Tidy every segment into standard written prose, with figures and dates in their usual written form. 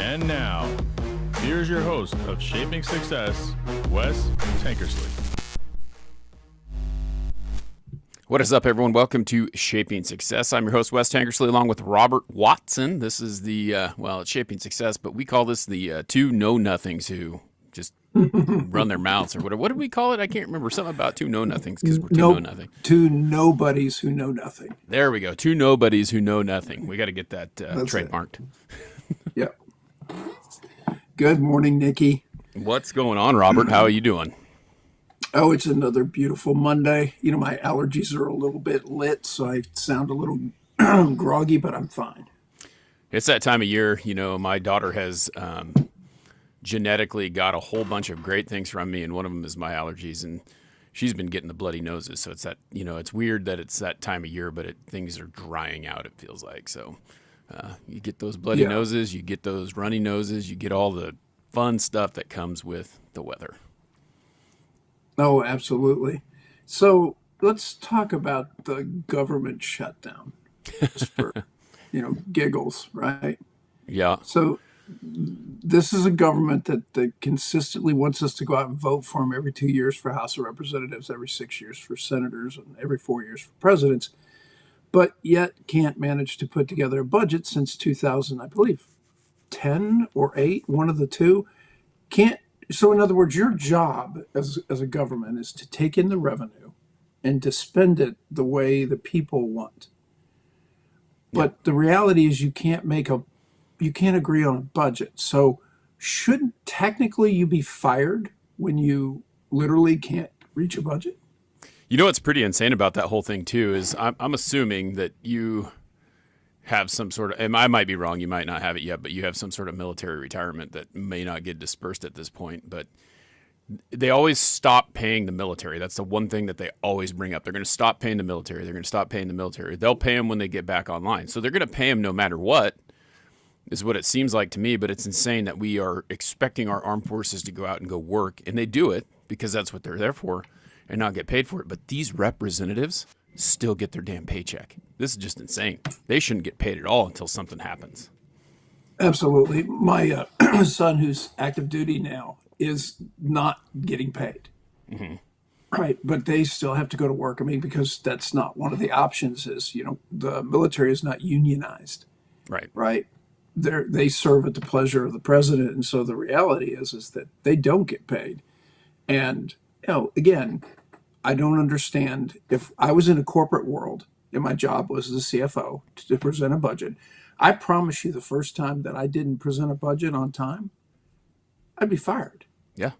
And now, here's your host of Shaping Success, Wes Tankersley. What is up, everyone? Welcome to Shaping Success. I'm your host, Wes Tankersley, along with Robert Watson. This is the, it's Shaping Success, but we call this the two know-nothings who just run their mouths or whatever. What did we call it? I can't remember. Something about two know-nothings because we're two know-nothing. Two nobodies who know nothing. There we go. Two nobodies who know nothing. We got to get that trademarked. Yep. Good morning, Nikki. What's going on, Robert? How are you doing? Oh, it's another beautiful Monday. You know, my allergies are a little bit lit, so I sound a little groggy, but I'm fine. It's that time of year. You know, my daughter has genetically got a whole bunch of great things from me, and one of them is my allergies, and she's been getting the bloody noses. So it's that, you know, it's weird that it's that time of year, but things are drying out, it feels like. So you get those bloody noses, you get those runny noses, you get all the fun stuff that comes with the weather. Oh, absolutely. So let's talk about the government shutdown, just for, giggles, right? Yeah. So this is a government that consistently wants us to go out and vote for them every 2 years for House of Representatives, every 6 years for senators, and every 4 years for presidents, but yet can't manage to put together a budget since 2000, I believe, 10 or 8, one of the two. Can't. So in other words, your job as a government is to take in the revenue and to spend it the way the people want. But the reality is you can't agree on a budget. So shouldn't technically you be fired when you literally can't reach a budget? You know what's pretty insane about that whole thing too is I'm assuming that you have some sort of, and I might be wrong, you might not have it yet, but you have some sort of military retirement that may not get dispersed at this point. But they always stop paying the military. That's the one thing that they always bring up. They're going to stop paying the military. They're going to stop paying the military. They'll pay them when they get back online. So they're going to pay them no matter what, is what it seems like to me. But it's insane that we are expecting our armed forces to go out and go work, and they do it because that's what they're there for, and not get paid for it. But these representatives still get their damn paycheck. This is just insane. They shouldn't get paid at all until something happens. Absolutely. My son, who's active duty now, is not getting paid. Mm-hmm. Right. But they still have to go to work. I mean, because that's not one of the options is, the military is not unionized. Right. Right. They serve at the pleasure of the president. And so the reality is that they don't get paid. And, again, I don't understand. If I was in a corporate world and my job was as a CFO to present a budget, I promise you the first time that I didn't present a budget on time, I'd be fired. Yeah.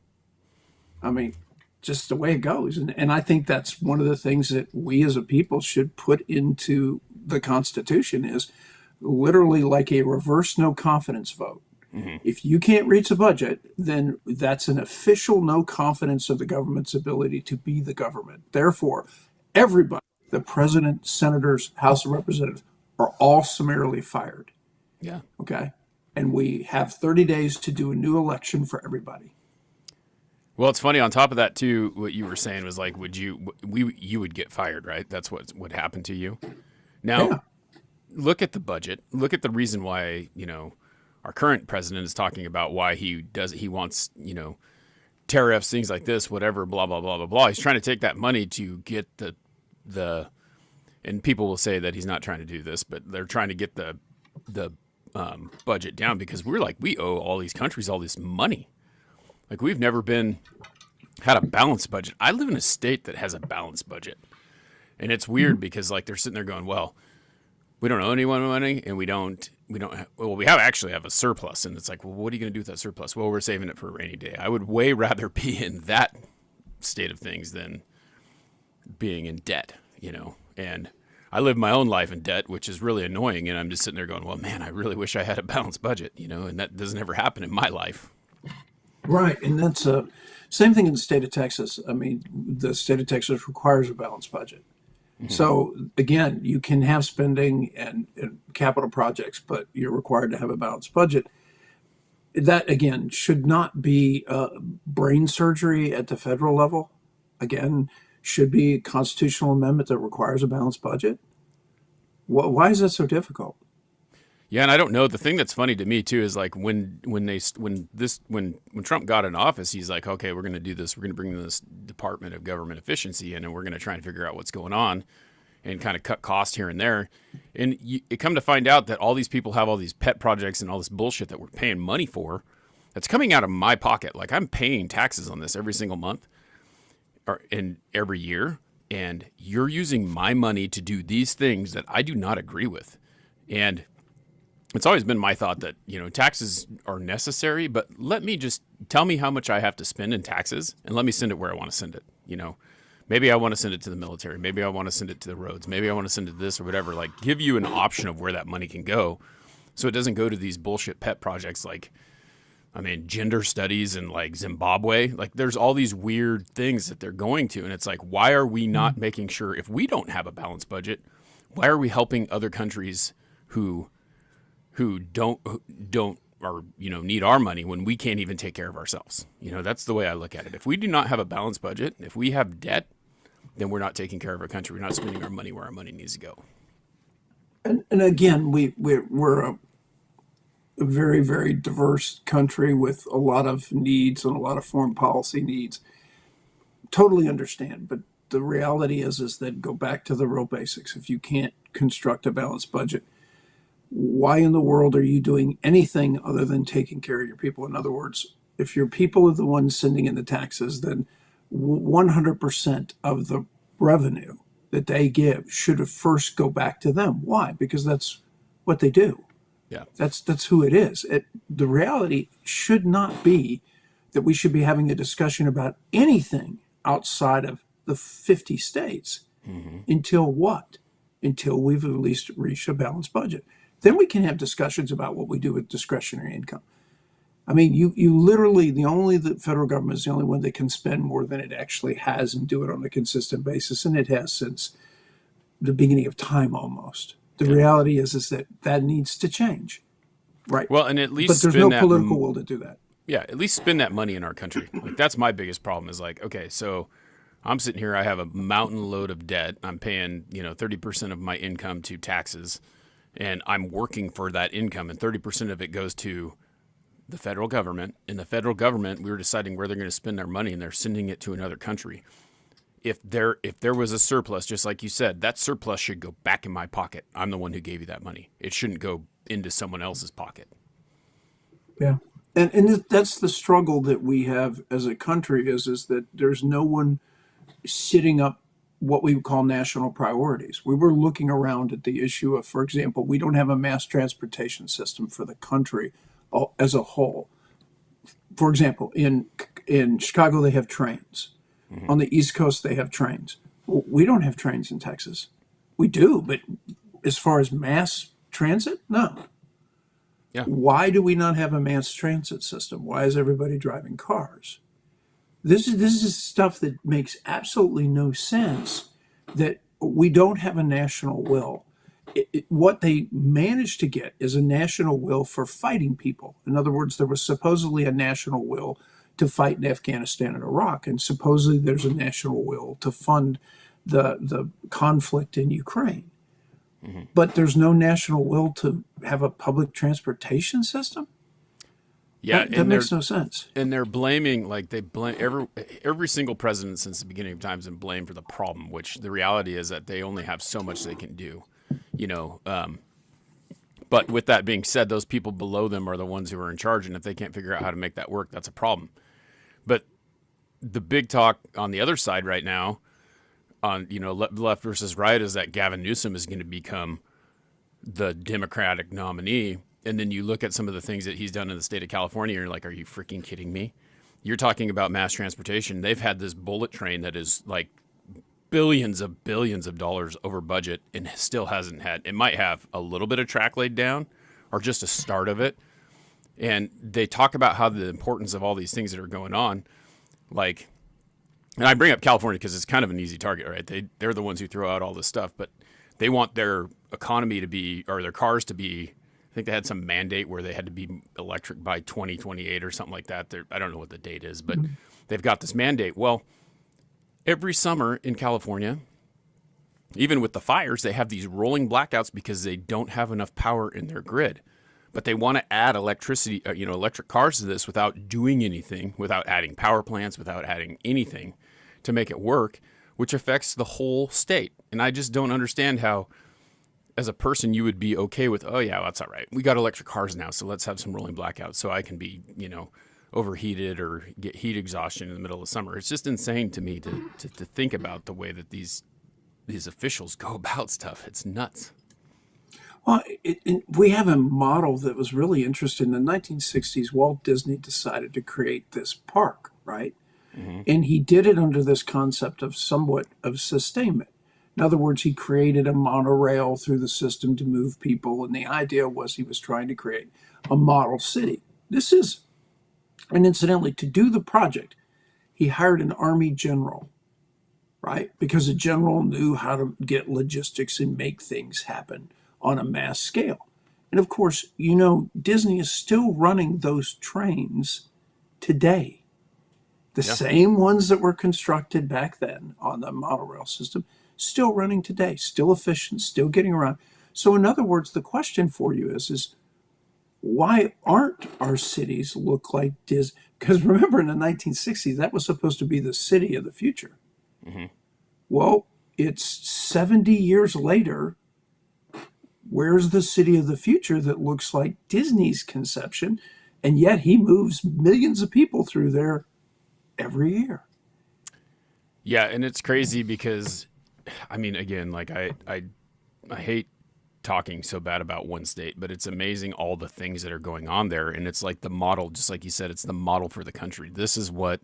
I mean, just the way it goes. And I think that's one of the things that we as a people should put into the Constitution is literally like a reverse no confidence vote. Mm-hmm. If you can't reach a budget, then that's an official no confidence of the government's ability to be the government. Therefore, everybody, the president, senators, House of Representatives, are all summarily fired. Yeah. Okay. And we have 30 days to do a new election for everybody. Well, it's funny. On top of that, too, what you were saying was like, you would get fired, right? That's what would happen to you. Now, Look at the budget. Look at the reason why, our current president is talking about why he wants, tariffs, things like this, whatever, blah, blah, blah, blah, blah. He's trying to take that money to get the and people will say that he's not trying to do this, but they're trying to get the budget down because we owe all these countries all this money. Like we've never had a balanced budget. I live in a state that has a balanced budget. And it's weird because they're sitting there going, well, we don't owe anyone money, and we actually have a surplus. And it's like, well, what are you going to do with that surplus? Well, we're saving it for a rainy day. I would way rather be in that state of things than being in debt, And I live my own life in debt, which is really annoying. And I'm just sitting there going, well, man, I really wish I had a balanced budget, and that doesn't ever happen in my life. Right. And that's same thing in the state of Texas. I mean, the state of Texas requires a balanced budget. Mm-hmm. So again, you can have spending and capital projects, but you're required to have a balanced budget. That again should not be brain surgery at the federal level. Again, should be a constitutional amendment that requires a balanced budget. Why is that so difficult? Yeah, and I don't know. The thing that's funny to me too is like when Trump got in office, he's like, okay, we're going to do this. We're going to bring this Department of Government Efficiency in, and we're going to try and figure out what's going on, and kind of cut costs here and there. And you come to find out that all these people have all these pet projects and all this bullshit that we're paying money for. That's coming out of my pocket. Like I'm paying taxes on this every single month, and every year, and you're using my money to do these things that I do not agree with, and it's always been my thought that, taxes are necessary, but let me just tell me how much I have to spend in taxes and let me send it where I want to send it. Maybe I want to send it to the military. Maybe I want to send it to the roads. Maybe I want to send it to this or whatever. Like give you an option of where that money can go. So it doesn't go to these bullshit pet projects like, gender studies in like Zimbabwe. Like there's all these weird things that they're going to. And it's like, why are we not making sure if we don't have a balanced budget, why are we helping other countries who don't or need our money when we can't even take care of ourselves? That's the way I look at it. If we do not have a balanced budget, if we have debt, then we're not taking care of our country. We're not spending our money where our money needs to go. And again, we're a very, very diverse country with a lot of needs and a lot of foreign policy needs. Totally understand, but the reality is that go back to the real basics. If you can't construct a balanced budget, why in the world are you doing anything other than taking care of your people? In other words, if your people are the ones sending in the taxes, then 100% of the revenue that they give should first go back to them. Why? Because that's what they do. Yeah. That's who it is. The reality should not be that we should be having a discussion about anything outside of the 50 states until what? Until we've at least reached a balanced budget. Then we can have discussions about what we do with discretionary income. You literally, the federal government is the only one that can spend more than it actually has and do it on a consistent basis. And it has since the beginning of time almost. The reality is that needs to change. Right. Well, and at least but there's no political will to do that. Yeah. At least spend that money in our country. Like that's my biggest problem is like, okay, so I'm sitting here, I have a mountain load of debt. I'm paying, 30% of my income to taxes. And I'm working for that income, and 30% of it goes to the federal government. In the federal government, we were deciding where they're going to spend their money, and they're sending it to another country. If there was a surplus, just like you said, that surplus should go back in my pocket. I'm the one who gave you that money. It shouldn't go into someone else's pocket. Yeah, and that's the struggle that we have as a country is that there's no one sitting up what we would call national priorities. We were looking around at the issue of, for example, we don't have a mass transportation system for the country as a whole. For example, in Chicago, they have trains. Mm-hmm. On the East Coast, they have trains. Well, we don't have trains in Texas. We do, but as far as mass transit, no. Yeah. Why do we not have a mass transit system? Why is everybody driving cars? This is stuff that makes absolutely no sense, that we don't have a national will. What they managed to get is a national will for fighting people. In other words, there was supposedly a national will to fight in Afghanistan and Iraq, and supposedly there's a national will to fund the conflict in Ukraine. Mm-hmm. But there's no national will to have a public transportation system? Yeah, that makes no sense. And they're blaming, like they blame every single president since the beginning of time has been blamed for the problem, which the reality is that they only have so much they can do, But with that being said, those people below them are the ones who are in charge, and if they can't figure out how to make that work, that's a problem. But the big talk on the other side right now, on left versus right, is that Gavin Newsom is going to become the Democratic nominee. And then you look at some of the things that he's done in the state of California, and you're like, are you freaking kidding me? You're talking about mass transportation. They've had this bullet train that is like billions of dollars over budget and still hasn't had, it might have a little bit of track laid down or just a start of it. And they talk about how the importance of all these things that are going on. Like, and I bring up California because it's kind of an easy target, right? They're the ones who throw out all this stuff, but they want their economy to be, or their cars to be, I think they had some mandate where they had to be electric by 2028 or something like that. I don't know what the date is, but they've got this mandate. Well, every summer in California, Even with the fires, they have these rolling blackouts because they don't have enough power in their grid. But they want to add electricity, electric cars to this without doing anything, without adding power plants, without adding anything to make it work, which affects the whole state. And I just don't understand how, as a person, you would be okay with, oh yeah, well, that's all right. We got electric cars now, so let's have some rolling blackouts so I can be, overheated or get heat exhaustion in the middle of summer. It's just insane to me to think about the way that these officials go about stuff. It's nuts. Well, we have a model that was really interesting. In the 1960s, Walt Disney decided to create this park, right? Mm-hmm. And he did it under this concept of somewhat of sustainment. In other words, he created a monorail through the system to move people. And the idea was he was trying to create a model city. And incidentally, to do the project, he hired an Army general, right? Because a general knew how to get logistics and make things happen on a mass scale. And of course, Disney is still running those trains today. The same ones that were constructed back then on the monorail system, still running today, still efficient, still getting around. So in other words, the question for you is why aren't our cities look like Disney? Because remember, in the 1960s, that was supposed to be the city of the future. Mm-hmm. Well, it's 70 years later. Where's the city of the future that looks like Disney's conception? And yet he moves millions of people through there every year. Yeah, and it's crazy because, again, like I hate talking so bad about one state, but it's amazing all the things that are going on there. And it's like the model, just like you said, it's the model for the country. This is what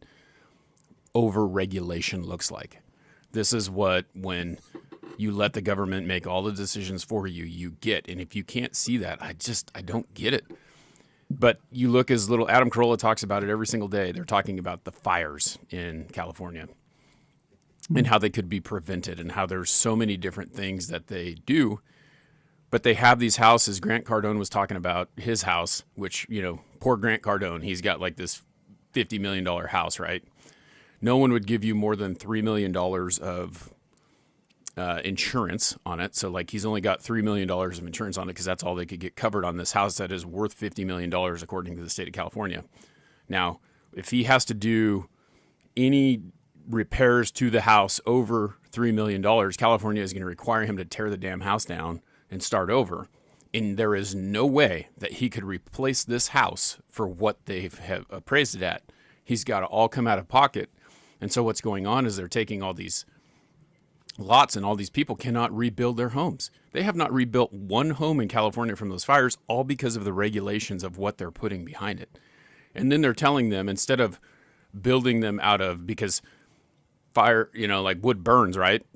over-regulation looks like. This is what, when you let the government make all the decisions for you, you get. And if you can't see that, I don't get it. But you look, as little Adam Carolla talks about it every single day. They're talking about the fires in California and how they could be prevented and how there's so many different things that they do. But they have these houses. Grant Cardone was talking about his house, which, poor Grant Cardone, he's got like this $50 million house, right? No one would give you more than $3 million of insurance on it. So like he's only got $3 million of insurance on it because that's all they could get covered on this house that is worth $50 million according to the state of California. Now, if he has to do any repairs to the house over $3 million, California is going to require him to tear the damn house down and start over. And there is no way that he could replace this house for what they have appraised it at. He's got to all come out of pocket. And so what's going on is they're taking all these lots, and all these people cannot rebuild their homes. They have not rebuilt one home in California from those fires, all because of the regulations of what they're putting behind it. And then they're telling them, instead of building them out of, because fire, like wood burns, right?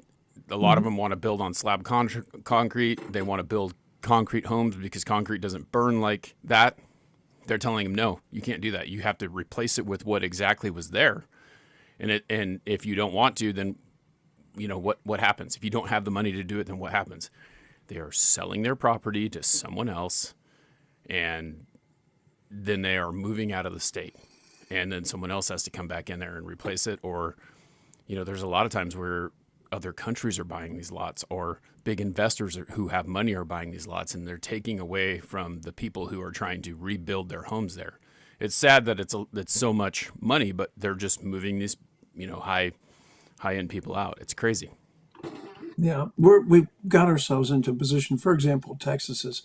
A lot of them want to build on slab concrete. They want to build concrete homes because concrete doesn't burn like that. They're telling them, no, you can't do that. You have to replace it with what exactly was there. And if you don't want to, then what happens? If you don't have the money to do it, then what happens? They are selling their property to someone else, and then they are moving out of the state. And then someone else has to come back in there and replace it. Or, there's a lot of times where other countries are buying these lots, or big investors who have money are buying these lots, and they're taking away from the people who are trying to rebuild their homes there. It's sad that it's so much money, but they're just moving these, high-end people out. It's crazy. Yeah, we've got ourselves into a position. For example, Texas is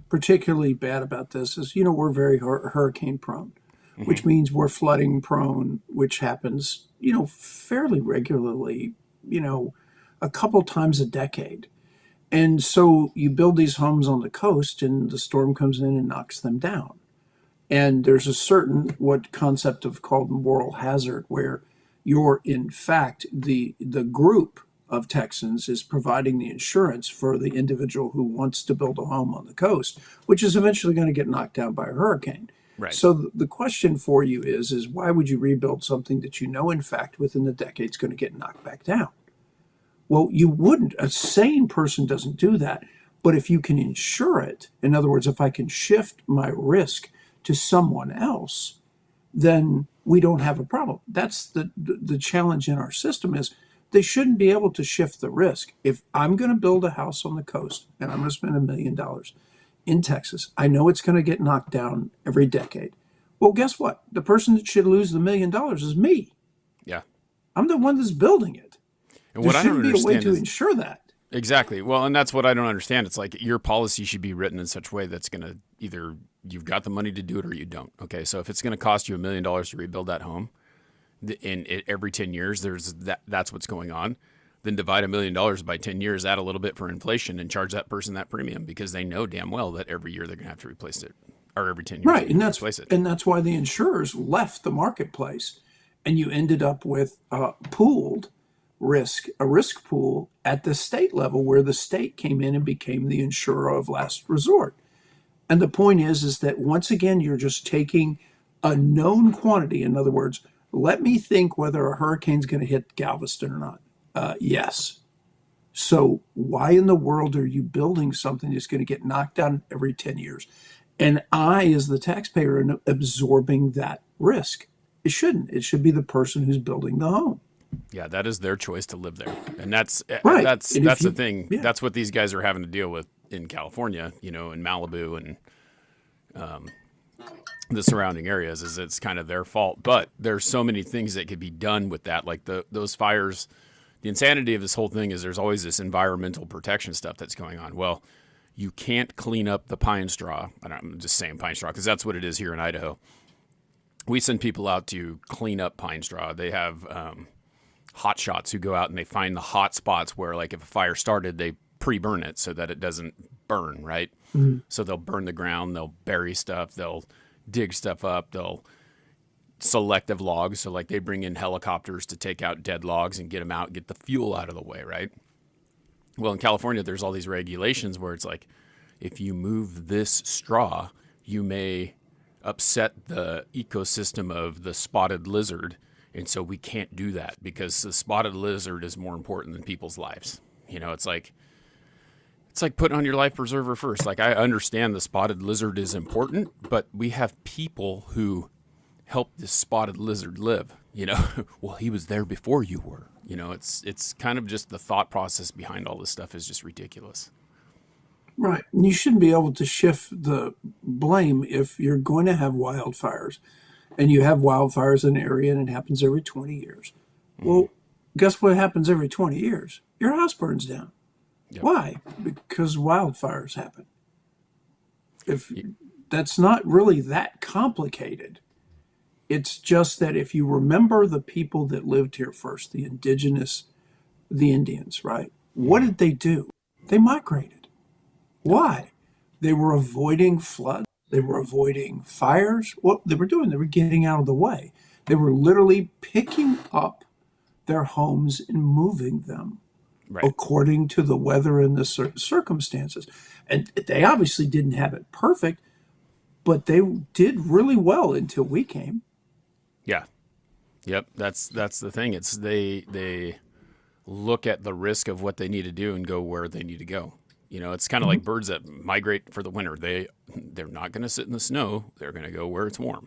particularly bad about this. We're very hurricane prone, which means we're flooding prone, which happens, fairly regularly, a couple times a decade. And so you build these homes on the coast, and the storm comes in and knocks them down. And there's a certain concept of called moral hazard, where you're, in fact, the group of Texans is providing the insurance for the individual who wants to build a home on the coast, which is eventually going to get knocked down by a hurricane. Right. So the question for you is why would you rebuild something that in fact, within the decade is going to get knocked back down? Well, you wouldn't. A sane person doesn't do that. But if you can insure it, in other words, if I can shift my risk to someone else, then we don't have a problem. That's the challenge in our system is they shouldn't be able to shift the risk. If I'm going to build a house on the coast and I'm going to spend $1 million in Texas, I know it's going to get knocked down every decade. Well, guess what? The person that should lose the $1 million is me. Yeah. I'm the one that's building it. And There what I don't shouldn't be a way understand to is ensure that. exactly. Well, and that's what I don't understand. It's like your policy should be written in such a way that's going to either you've got the money to do it or you don't. Okay. So if it's going to cost you $1 million to rebuild that home in every 10 years, that's what's going on. Then divide $1 million by 10 years, add a little bit for inflation and charge that person that premium because they know damn well that every year they're going to have to replace it or every 10 years. Right. And that's why the insurers left the marketplace and you ended up with pooled risk, a risk pool at the state level where the state came in and became the insurer of last resort. And the point is that once again, you're just taking a known quantity. In other words, let me think whether a hurricane's going to hit Galveston or not. Yes. So why in the world are you building something that's going to get knocked down every 10 years? And I, as the taxpayer, am absorbing that risk. It shouldn't. It should be the person who's building the home. Yeah, that is their choice to live there. And that's Right. that's And if the you- thing. yeah. That's what these guys are having to deal with in California, in Malibu and the surrounding areas is it's kind of their fault. But there's so many things that could be done with that. Like those fires, the insanity of this whole thing is there's always this environmental protection stuff that's going on. Well, you can't clean up the pine straw. I'm just saying pine straw because that's what it is here in Idaho. We send people out to clean up pine straw. They have hot shots who go out and they find the hot spots where, like, if a fire started, they pre-burn it so that it doesn't burn, right? Mm-hmm. So they'll burn the ground, they'll bury stuff, they'll dig stuff up, they'll selective logs. So, like, they bring in helicopters to take out dead logs and get them out, get the fuel out of the way, right? Well, in California, there's all these regulations where it's like, if you move this straw, you may upset the ecosystem of the spotted lizard. And so we can't do that because the spotted lizard is more important than people's lives. It's like putting on your life preserver first. Like, I understand the spotted lizard is important, but we have people who help this spotted lizard live. Well, he was there before you were. It's kind of just the thought process behind all this stuff is just ridiculous. Right. And you shouldn't be able to shift the blame if you're going to have wildfires and you have wildfires in an area and it happens every 20 years. Mm-hmm. Well, guess what happens every 20 years? Your house burns down. Yep. Why? Because wildfires happen. That's not really that complicated. It's just that if you remember the people that lived here first, the Indians, right? What did they do? They migrated. Why? They were avoiding floods. They were avoiding fires. What they were doing, they were getting out of the way. They were literally picking up their homes and moving them according to the weather and the circumstances. And they obviously didn't have it perfect, but they did really well until we came. Yeah. Yep. That's the thing. It's they look at the risk of what they need to do and go where they need to go. It's kind of like birds that migrate for the winter. They're not going to sit in the snow. They're going to go where it's warm.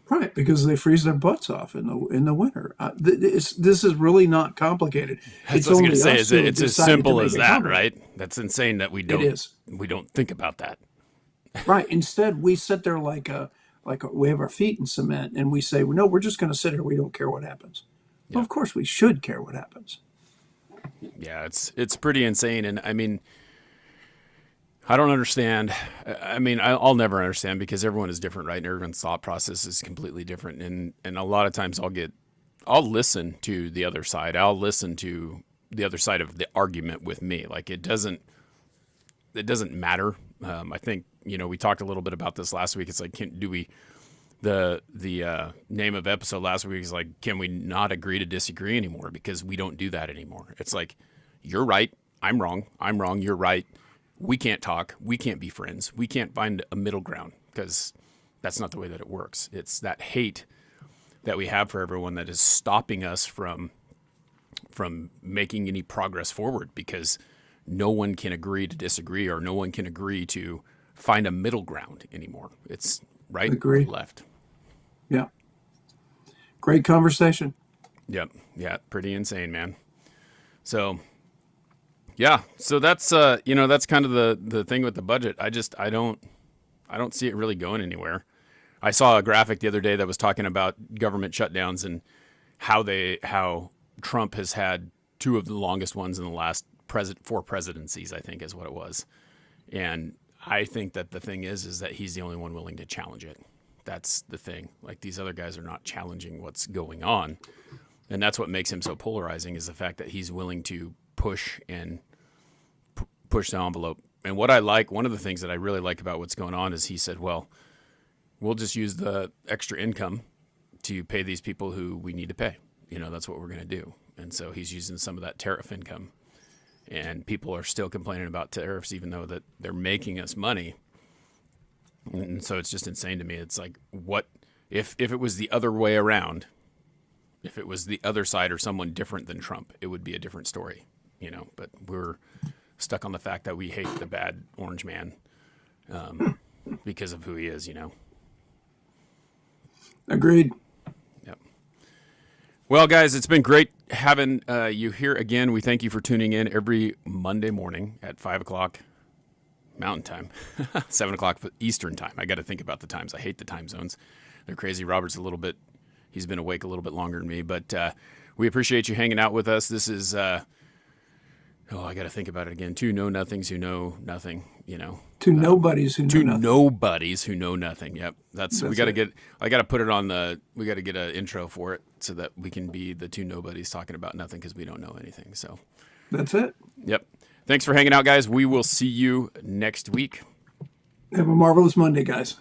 Right, because they freeze their butts off in the winter. This is really not complicated. That's what I was going to say. It's as simple as that, right? That's insane that we don't think about that. Right. Instead, we sit there like we have our feet in cement, and we say, well, no, we're just going to sit here. We don't care what happens. Yeah. Well, of course, we should care what happens. Yeah, it's pretty insane, and I mean, I don't understand. I mean, I'll never understand because everyone is different, right? And everyone's thought process is completely different. And a lot of times I'll listen to the other side. I'll listen to the other side of the argument with me. Like, it doesn't matter. I think, we talked a little bit about this last week. It's like, the name of episode last week is like, can we not agree to disagree anymore? Because we don't do that anymore. It's like, you're right. I'm wrong. You're right. We can't talk. We can't be friends. We can't find a middle ground because that's not the way that it works. It's that hate that we have for everyone that is stopping us from making any progress forward because no one can agree to disagree or no one can agree to find a middle ground anymore. It's right or left. Yeah. Great conversation. Yep. Yeah. Pretty insane, man. So, yeah. So that's that's kind of the thing with the budget. I don't see it really going anywhere. I saw a graphic the other day that was talking about government shutdowns and how Trump has had two of the longest ones in the last four presidencies, I think is what it was. And I think that the thing is that he's the only one willing to challenge it. That's the thing. Like, these other guys are not challenging what's going on. And that's what makes him so polarizing, is the fact that he's willing to push and push the envelope. And what I like, one of the things that I really like about what's going on is he said, well, we'll just use the extra income to pay these people who we need to pay. That's what we're going to do. And so he's using some of that tariff income. And people are still complaining about tariffs, even though that they're making us money. And so it's just insane to me. It's like, what if it was the other way around? If it was the other side or someone different than Trump, it would be a different story, But we're stuck on the fact that we hate the bad orange man because of who he is, Agreed. Yep. Well, guys, it's been great having you here again. We thank you for tuning in every Monday morning at 5 o'clock Mountain Time, 7 o'clock Eastern Time. I got to think about the times. I hate the time zones. They're crazy. Robert's he's been awake a little bit longer than me, but we appreciate you hanging out with us. This is, I got to think about it again. Two know-nothings who know nothing, Two nobodies who know Two nothing. nobodies who know nothing. Yep. We got to it. I got to put it on we got to get an intro for it so that we can be the two nobodies talking about nothing because we don't know anything. So That's it. Yep. Thanks for hanging out, guys. We will see you next week. Have a marvelous Monday, guys.